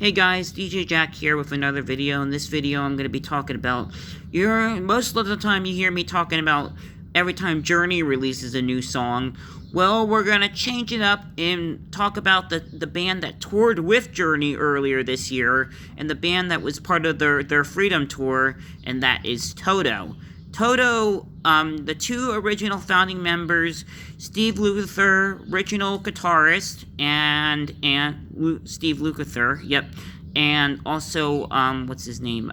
Hey guys, DJ Jack here with another video. In this video, I'm going to be talking about most of the time you hear me talking about every time Journey releases a new song. Well, we're going to change it up and talk about the band that toured with Journey earlier this year, and the band that was part of their Freedom Tour, and that is TOTO. TOTO, the two original founding members, Steve Lukather, original guitarist, and Steve Lukather, yep, and also, what's his name,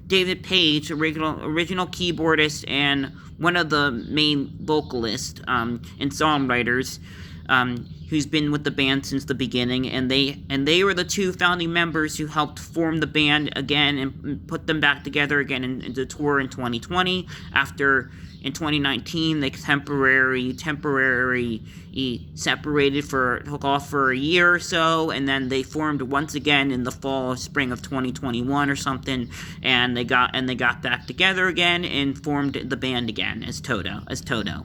David Page, original keyboardist, and one of the main vocalists, and songwriters, who's been with the band since the beginning, and they were the two founding members who helped form the band again and put them back together again in the tour in 2020. After in 2019 they temporarily separated took off for a year or so, and then they formed once again in the spring of 2021 or something, and they got back together again and formed the band again as TOTO.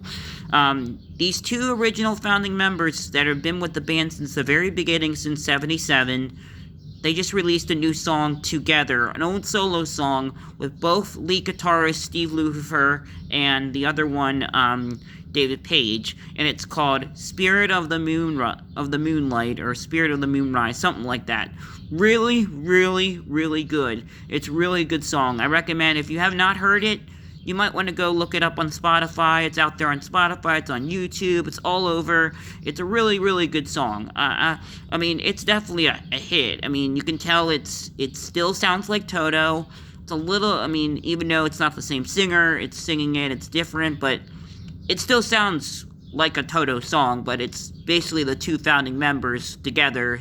These two original founding members that have been with the band since the very beginning, since '77, they just released a new song together, an old solo song with both lead guitarist Steve Lukather and the other one, David Page, and it's called "Spirit of the Moonlight" or "Spirit of the Moonrise," something like that. Really, really, really good. It's a really good song. I recommend, if you have not heard it, you might want to go look it up on Spotify. It's out there on Spotify. It's on YouTube. It's all over. It's a really, really good song. I mean, it's definitely a hit. I mean, you can tell it still sounds like TOTO. It's a little, I mean, even though it's not the same singer, it's singing it, it's different, but it still sounds like a TOTO song, but it's basically the two founding members together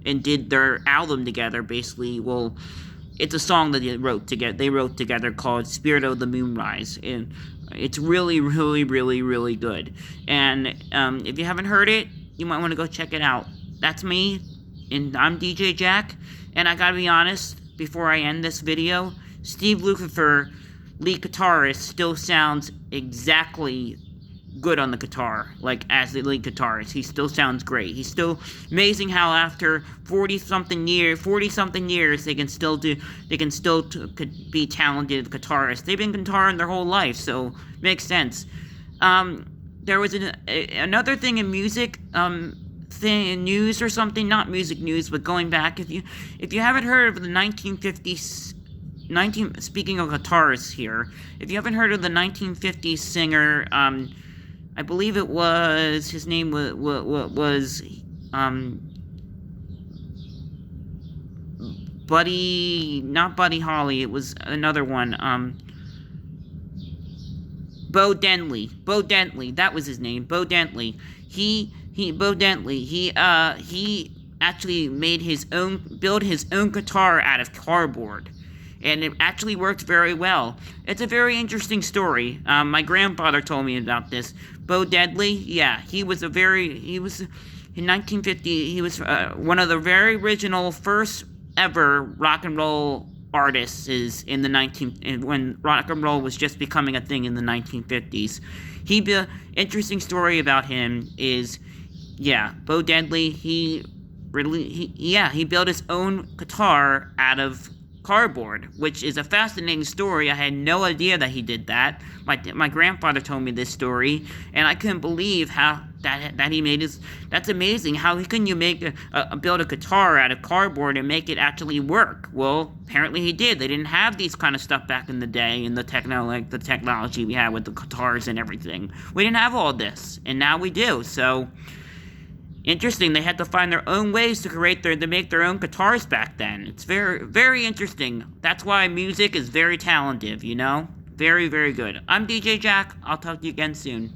and did their album together, basically. Well, it's a song that they wrote together called "Spirit of the Moonrise," and it's really, really, really, really good. And if you haven't heard it, you might want to go check it out. That's me, and I'm DJ Jack, and I gotta be honest, before I end this video, Steve Lukather, lead guitarist, still sounds exactly good on the guitar, like as the lead guitarist. He still sounds great. He's still amazing how after 40-something years they can still be talented guitarists. They've been guitaring their whole life, so makes sense. There was another thing in music, news or something, not music news, but going back, if you haven't heard of the 1950s, speaking of guitarists here, if you haven't heard of the 1950s singer, I believe it was, his name was not Buddy Holly, it was another one, Bo Dentley, that was his name, Bo Dentley. He actually built his own guitar out of cardboard. And it actually worked very well. It's a very interesting story. My grandfather told me about this. Bo Dentley, yeah, he was in 1950, he was one of the very original first ever rock and roll artists when rock and roll was just becoming a thing in the 1950s. Interesting story about him is, yeah, Bo Dentley, he built his own guitar out of cardboard, which is a fascinating story. I had no idea that he did that. My grandfather told me this story, and I couldn't believe how that he made his. That's amazing. How can you build a guitar out of cardboard and make it actually work? Well, apparently he did. They didn't have these kind of stuff back in the day, and the technology we had with the guitars and everything. We didn't have all this, and now we do. So interesting. They had to find their own ways to make their own guitars back then. It's very, very interesting. That's why music is very talented, you know? Very, very good. I'm DJ Jack. I'll talk to you again soon.